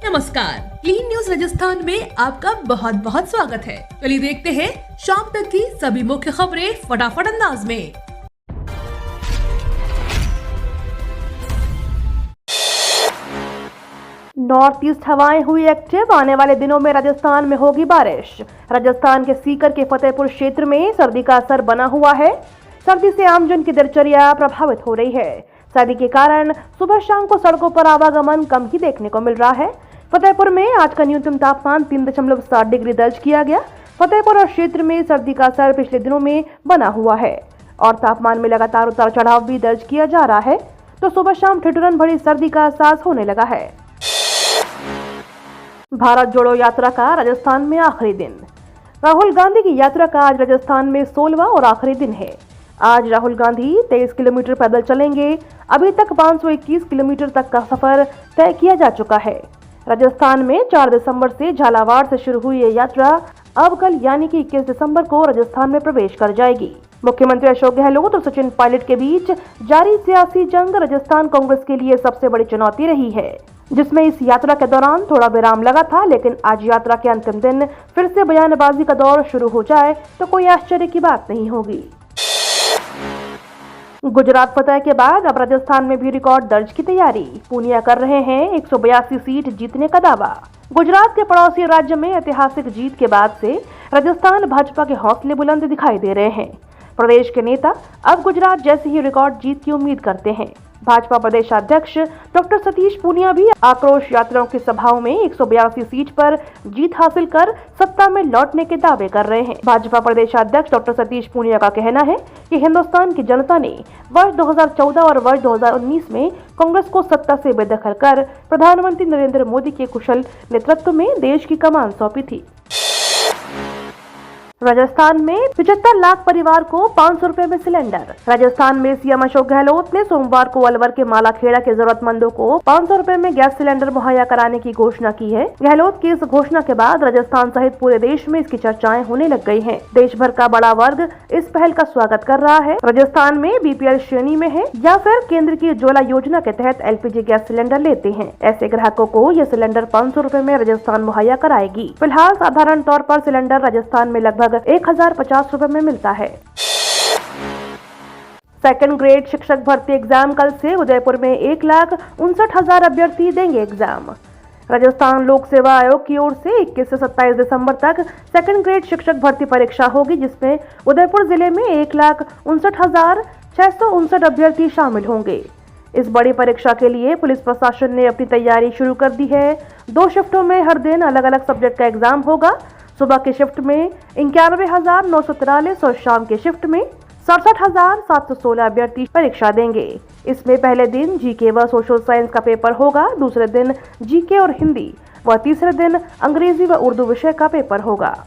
नमस्कार, clean news Rajasthan में आपका बहुत बहुत स्वागत है। चलिए देखते हैं शाम तक की सभी मुख्य खबरें फटाफट अंदाज में। नॉर्थ ईस्ट हवाएं हुई एक्टिव, आने वाले दिनों में राजस्थान में होगी बारिश। राजस्थान के सीकर के फतेहपुर क्षेत्र में सर्दी का असर बना हुआ है। सर्दी से आमजन की दिनचर्या प्रभावित हो रही है। सर्दी के कारण सुबह शाम को सड़कों पर आवागमन कम ही देखने को मिल रहा है। फतेहपुर में आज का न्यूनतम तापमान 3.7 डिग्री दर्ज किया गया। फतेहपुर और क्षेत्र में सर्दी का असर पिछले दिनों में बना हुआ है और तापमान में लगातार उतार चढ़ाव भी दर्ज किया जा रहा है, तो सुबह शाम ठिठुरन भरी सर्दी का एहसास होने लगा है। भारत जोड़ो यात्रा का राजस्थान में आखिरी दिन। राहुल गांधी की यात्रा का आज राजस्थान में 16वां और आखिरी दिन है। आज राहुल गांधी 23 किलोमीटर पैदल चलेंगे। अभी तक 521 किलोमीटर तक का सफर तय किया जा चुका है। राजस्थान में 4 दिसंबर से झालावाड़ से शुरू हुई ये यात्रा अब कल यानी कि 21 दिसंबर को राजस्थान में प्रवेश कर जाएगी। मुख्यमंत्री अशोक गहलोत और सचिन पायलट के बीच जारी सियासी जंग राजस्थान कांग्रेस के लिए सबसे बड़ी चुनौती रही है, जिसमें इस यात्रा के दौरान थोड़ा विराम लगा था, लेकिन आज यात्रा के अंतिम दिन फिर से बयानबाजी का दौर शुरू हो जाए तो कोई आश्चर्य की बात नहीं होगी। गुजरात फतह के बाद अब राजस्थान में भी रिकॉर्ड दर्ज की तैयारी। पूनिया कर रहे हैं 182 सीट जीतने का दावा। गुजरात के पड़ोसी राज्य में ऐतिहासिक जीत के बाद से राजस्थान भाजपा के हौसले बुलंद दिखाई दे रहे हैं। प्रदेश के नेता अब गुजरात जैसी ही रिकॉर्ड जीत की उम्मीद करते हैं। भाजपा प्रदेश अध्यक्ष डॉक्टर सतीश पूनिया भी आक्रोश यात्राओं की सभाओं में 182 सीट पर जीत हासिल कर सत्ता में लौटने के दावे कर रहे हैं। भाजपा प्रदेश अध्यक्ष डॉक्टर सतीश पूनिया का कहना है कि हिंदुस्तान की जनता ने वर्ष 2014 और वर्ष 2019 में कांग्रेस को सत्ता से बेदखल कर प्रधानमंत्री नरेंद्र मोदी के कुशल नेतृत्व में देश की कमान सौंपी थी। राजस्थान में 75 लाख परिवार को 500 रुपए में सिलेंडर। राजस्थान में सीएम अशोक गहलोत ने सोमवार को अलवर के मालाखेड़ा के जरूरतमंदों को 500 रुपए में गैस सिलेंडर मुहैया कराने की घोषणा की है। गहलोत की इस घोषणा के बाद राजस्थान सहित पूरे देश में इसकी चर्चाएं होने लग गई हैं। देश भर का बड़ा वर्ग इस पहल का स्वागत कर रहा है। राजस्थान में बीपीएल श्रेणी में है या फिर केंद्र की उज्ज्वला योजना के तहत एलपीजी गैस सिलेंडर लेते हैं, ऐसे ग्राहकों को यह सिलेंडर 500 रुपए में राजस्थान मुहैया कराएगी। फिलहाल साधारण तौर पर सिलेंडर राजस्थान में लगभग 1050 रुपए में मिलता है। सेकंड ग्रेड शिक्षक भर्ती एग्जाम कल से उदयपुर में 1,59,000 अभ्यर्थी देंगे एग्जाम। राजस्थान लोक सेवा आयोग की ओर से 21 से 27 दिसंबर तक सेकंड ग्रेड शिक्षक भर्ती परीक्षा होगी, जिसमें उदयपुर जिले में 1,59,659 अभ्यर्थी शामिल होंगे। इस बड़ी परीक्षा के लिए पुलिस प्रशासन ने अपनी तैयारी शुरू कर दी है। 2 शिफ्टों में हर दिन अलग अलग सब्जेक्ट का एग्जाम होगा। सुबह की शिफ्ट में 91,943 और शाम की शिफ्ट में 67,716 अभ्यर्थी परीक्षा देंगे। इसमें पहले दिन जीके व सोशल साइंस का पेपर होगा, दूसरे दिन जीके और हिंदी व तीसरे दिन अंग्रेजी व उर्दू विषय का पेपर होगा।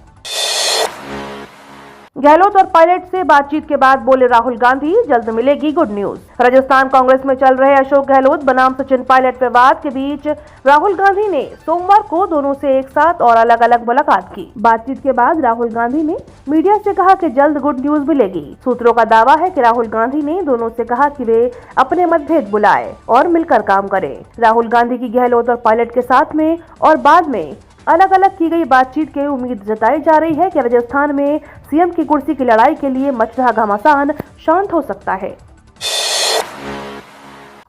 गहलोत और पायलट से बातचीत के बाद बोले राहुल गांधी, जल्द मिलेगी गुड न्यूज। राजस्थान कांग्रेस में चल रहे अशोक गहलोत बनाम सचिन पायलट विवाद के बीच राहुल गांधी ने सोमवार को दोनों से एक साथ और अलग अलग मुलाकात की। बातचीत के बाद राहुल गांधी ने मीडिया से कहा कि जल्द गुड न्यूज मिलेगी। सूत्रों का दावा है कि राहुल गांधी ने दोनों से कहा कि वे अपने मतभेद बुलाए और मिलकर काम करें। राहुल गांधी की गहलोत और पायलट के साथ में और बाद में अलग अलग की गई बातचीत की उम्मीद जताई जा रही है कि राजस्थान में सीएम की कुर्सी की लड़ाई के लिए मच रहा घमासान शांत हो सकता है।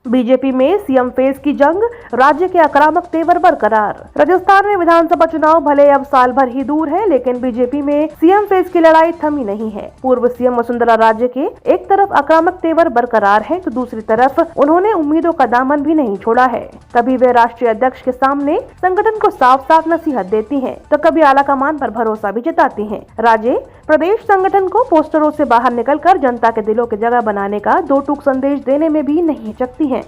बीजेपी में सीएम फेस की जंग, राज्य के आक्रामक तेवर बरकरार। राजस्थान में विधानसभा चुनाव भले अब साल भर ही दूर है, लेकिन बीजेपी में सीएम फेस की लड़ाई थमी नहीं है। पूर्व सीएम वसुंधरा राजे के एक तरफ आक्रामक तेवर बरकरार है, तो दूसरी तरफ उन्होंने उम्मीदों का दामन भी नहीं छोड़ा है। कभी वे राष्ट्रीय अध्यक्ष के सामने संगठन को साफ साफ नसीहत देती हैं, तो कभी आलाकमान पर भरोसा भी जताती हैं। राजे प्रदेश संगठन को पोस्टरों से बाहर निकलकर जनता के दिलों की जगह बनाने का 2 टूक संदेश देने में भी नहीं हिचकती हैं।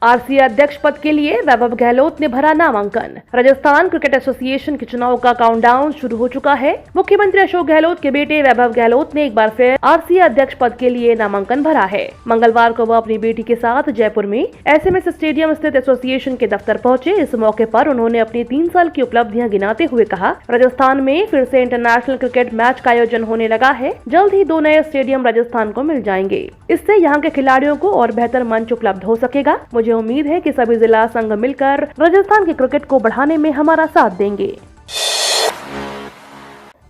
आरसीए अध्यक्ष पद के लिए वैभव गहलोत ने भरा नामांकन। राजस्थान क्रिकेट एसोसिएशन के चुनाव का काउंटडाउन शुरू हो चुका है। मुख्यमंत्री अशोक गहलोत के बेटे वैभव गहलोत ने एक बार फिर आरसीए अध्यक्ष पद के लिए नामांकन भरा है। मंगलवार को वह अपनी बेटी के साथ जयपुर में एसएमएस स्टेडियम स्थित एसोसिएशन के दफ्तर पहुंचे। इस मौके पर उन्होंने अपनी 3 साल की उपलब्धियां गिनाते हुए कहा, राजस्थान में फिर से इंटरनेशनल क्रिकेट मैच का आयोजन होने लगा है। जल्द ही 2 नए स्टेडियम राजस्थान को मिल जाएंगे। इससे यहाँ के खिलाड़ियों को और बेहतर मंच उपलब्ध हो सकेगा। मुझे मुझे उम्मीद है कि सभी जिला संघ मिलकर राजस्थान के क्रिकेट को बढ़ाने में हमारा साथ देंगे।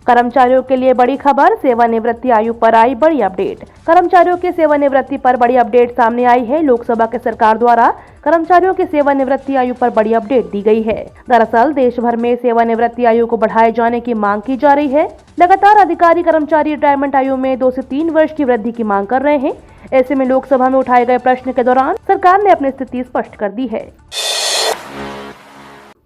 कर्मचारियों के लिए बड़ी खबर, सेवानिवृत्ति आयु पर आई बड़ी अपडेट। कर्मचारियों के सेवानिवृत्ति पर बड़ी अपडेट सामने आई है। लोकसभा के सरकार द्वारा कर्मचारियों की सेवानिवृत्ति आयु पर बड़ी अपडेट दी गई है। दरअसल देश भर में सेवानिवृत्ति आयु को बढ़ाए जाने की मांग की जा रही है। लगातार अधिकारी कर्मचारी रिटायरमेंट आयु में 2 से 3 वर्ष की वृद्धि की मांग कर रहे हैं। ऐसे में लोकसभा में उठाए गए प्रश्न के दौरान सरकार ने अपनी स्थिति स्पष्ट कर दी है।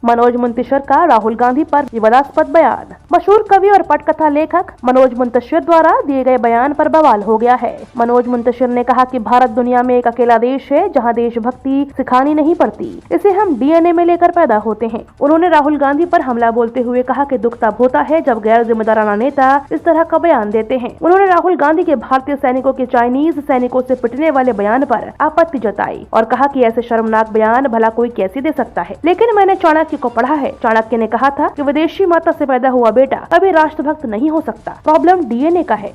मनोज मुंतशिर का राहुल गांधी पर विवादास्पद बयान। मशहूर कवि और पटकथा लेखक मनोज मुंतशिर द्वारा दिए गए बयान पर बवाल हो गया है। मनोज मुंतशिर ने कहा कि भारत दुनिया में एक अकेला देश है जहां देशभक्ति सिखानी नहीं पड़ती, इसे हम डीएनए में लेकर पैदा होते हैं। उन्होंने राहुल गांधी पर हमला बोलते हुए कहा कि दुख तब होता है जब गैर जिम्मेदाराना नेता इस तरह का बयान देते हैं। उन्होंने राहुल गांधी के भारतीय सैनिकों के चाइनीज सैनिकों से पिटने वाले बयान पर आपत्ति जताई और कहा कि ऐसे शर्मनाक बयान भला कोई कैसे दे सकता है। लेकिन मैंने चाणक्य को पढ़ा है। चाणक्य ने कहा था कि विदेशी माता से पैदा हुआ बेटा कभी राष्ट्रभक्त नहीं हो सकता, प्रॉब्लम डीएनए का है।